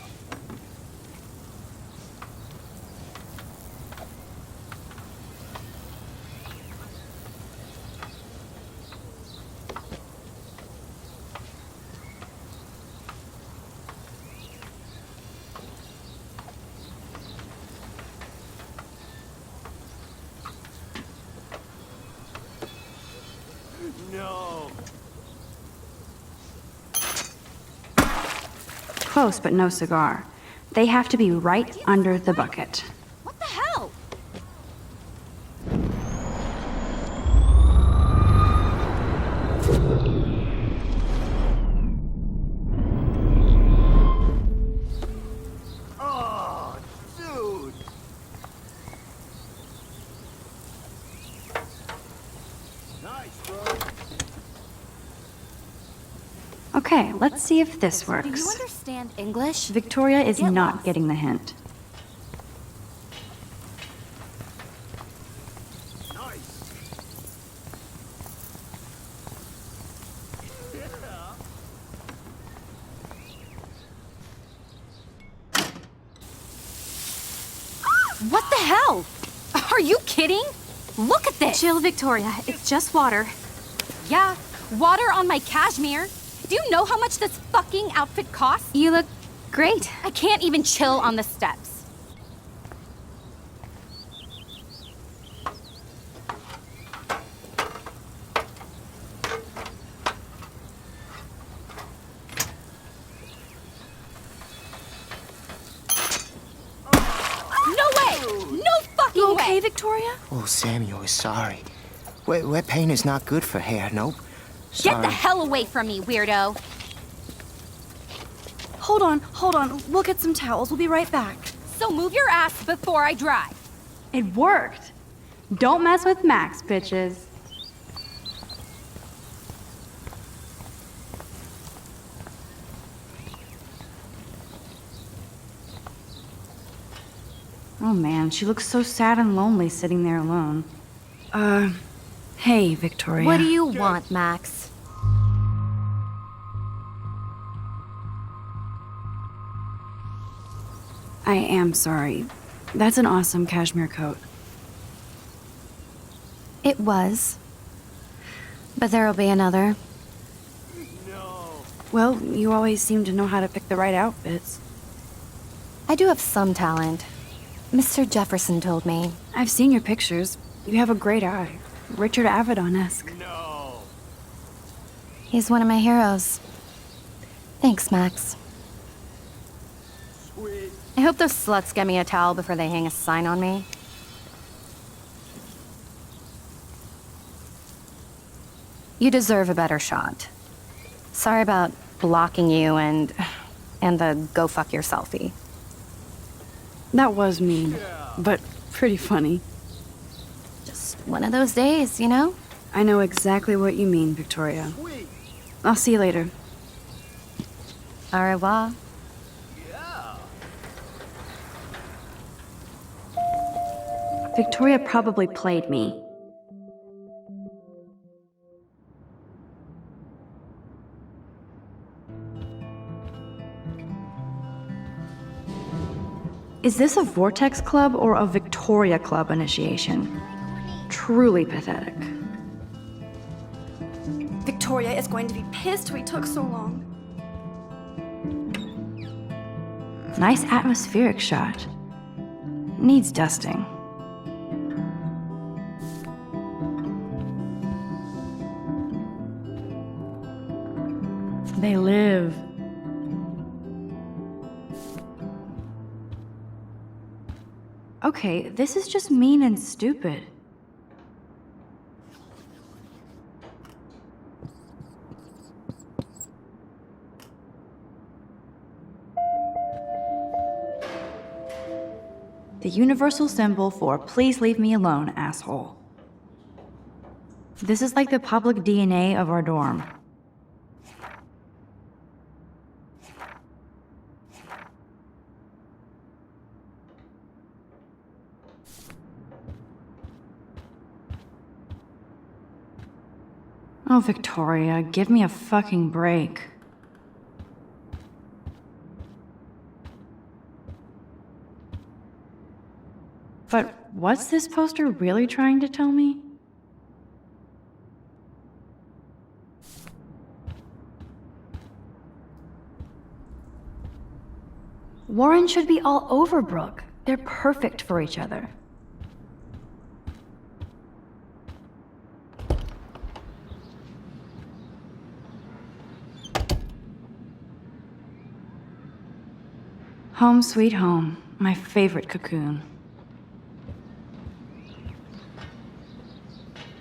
No. Close, but no cigar. They have to be right under the bucket. What the hell? Oh, dude. Nice, bro. Okay, let's see if this works. Do you understand English? Victoria is Get not lost. getting the hint. What the hell? Are you kidding? Look at this! Chill, Victoria. It's just water. Yeah, water on my cashmere. Do you know how much this fucking outfit costs? You look great. I can't even chill on the steps. No way! No fucking You okay, way! Victoria? Oh, Samuel is sorry. Wet paint is not good for hair, nope. Get the hell away from me, weirdo! Hold on. We'll get some towels. We'll be right back. So move your ass before I drive. It worked. Don't mess with Max, bitches. Oh man, she looks so sad and lonely sitting there alone. Hey, Victoria. What do you want, Max? I am sorry. That's an awesome cashmere coat. It was. But there'll be another. Well, you always seem to know how to pick the right outfits. I do have some talent. Mr. Jefferson told me. I've seen your pictures. You have a great eye. Richard Avedon-esque. No. He's one of my heroes. Thanks, Max. Sweet. I hope those sluts get me a towel before they hang a sign on me. You deserve a better shot. Sorry about blocking you and the go fuck your selfie. That was mean, but pretty funny. Just one of those days, you know? I know exactly what you mean, Victoria. Sweet. I'll see you later. Au revoir. Yeah. Victoria probably played me. Is this a Vortex Club or a Victoria Club initiation? Truly pathetic. Victoria is going to be pissed we took so long. Nice atmospheric shot. Needs dusting. They live. Okay, this is just mean and stupid. The universal symbol for please leave me alone, asshole. This is like the public DNA of our dorm. Oh, Victoria, give me a fucking break. But what's this poster really trying to tell me? Warren should be all over Brooke. They're perfect for each other. Home sweet home, my favorite cocoon.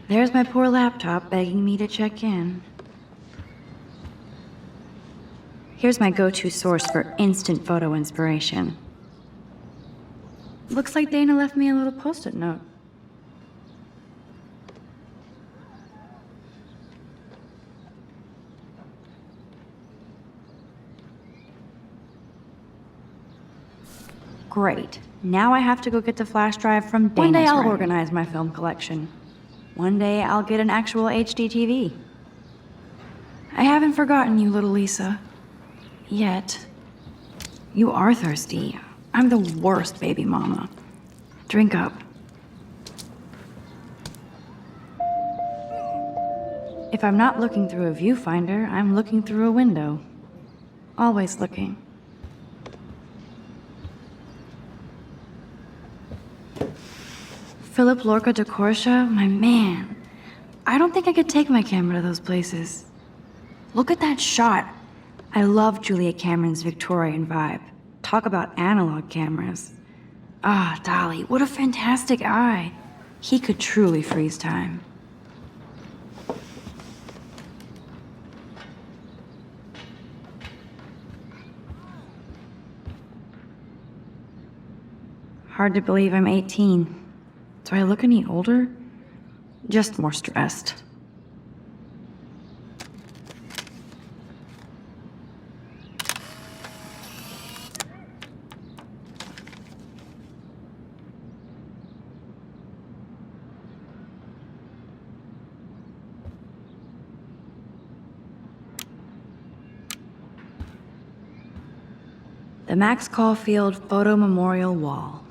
There's my poor laptop begging me to check in. Here's my go-to source for instant photo inspiration. Looks like Dana left me a little post-it note. Great. Now I have to go get the flash drive from Dana's. One day I'll organize my film collection. One day I'll get an actual HD TV. I haven't forgotten you, little Lisa. Yet. You are thirsty. I'm the worst baby mama. Drink up. If I'm not looking through a viewfinder, I'm looking through a window. Always looking. Philip Lorca de Corsia, my man. I don't think I could take my camera to those places. Look at that shot. I love Julia Cameron's Victorian vibe. Talk about analog cameras. Ah, Dolly, what a fantastic eye. He could truly freeze time. Hard to believe I'm 18. Do I look any older? Just more stressed. The Max Caulfield Photo Memorial Wall.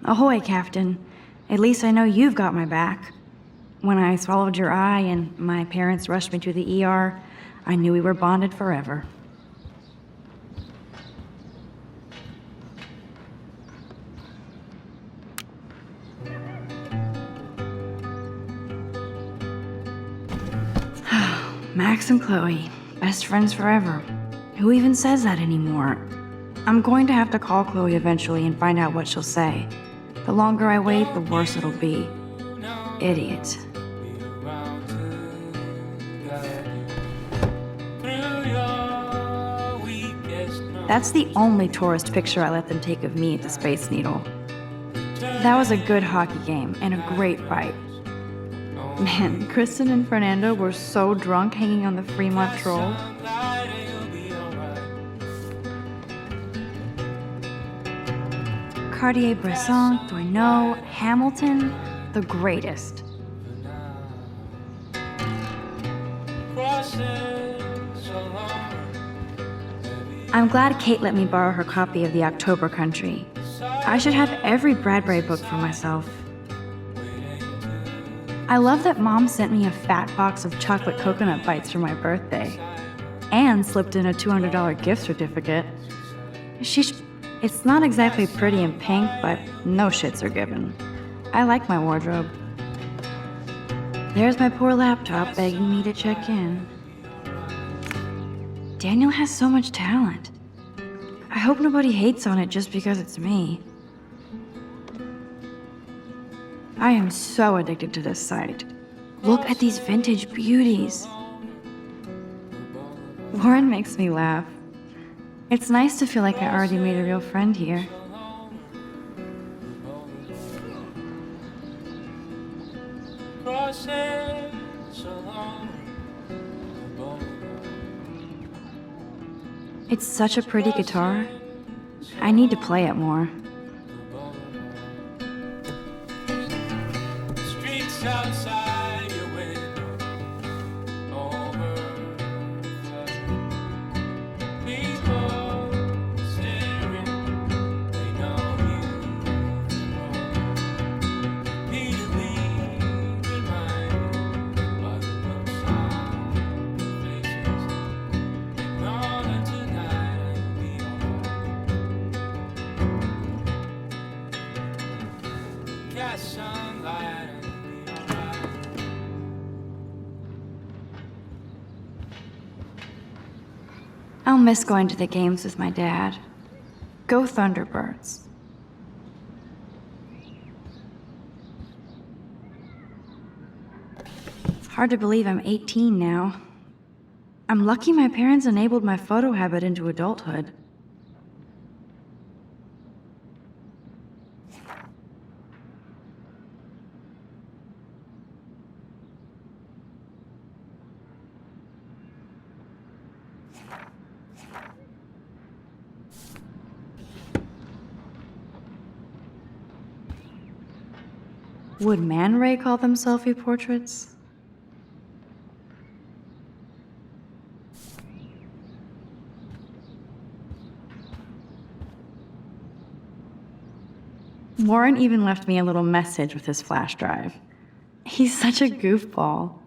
Ahoy, Captain. At least I know you've got my back. When I swallowed your eye and my parents rushed me to the ER, I knew we were bonded forever. Max and Chloe, best friends forever. Who even says that anymore? I'm going to have to call Chloe eventually and find out what she'll say. The longer I wait, the worse it'll be. Idiot. That's the only tourist picture I let them take of me at the Space Needle. That was a good hockey game and a great fight. Man, Kristen and Fernando were so drunk hanging on the Fremont Troll. Cartier-Bresson, Doisneau, Hamilton, the greatest. I'm glad Kate let me borrow her copy of The October Country. I should have every Bradbury book for myself. I love that Mom sent me a fat box of chocolate coconut bites for my birthday, and slipped in a $200 gift certificate. It's not exactly pretty and pink, but no shits are given. I like my wardrobe. There's my poor laptop begging me to check in. Daniel has so much talent. I hope nobody hates on it just because it's me. I am so addicted to this site. Look at these vintage beauties. Warren makes me laugh. It's nice to feel like I already made a real friend here. It's such a pretty guitar. I need to play it more. I'll miss going to the games with my dad. Go Thunderbirds. It's hard to believe I'm 18 now. I'm lucky my parents enabled my photo habit into adulthood. Would Man Ray call them selfie portraits? Warren even left me a little message with his flash drive. He's such a goofball.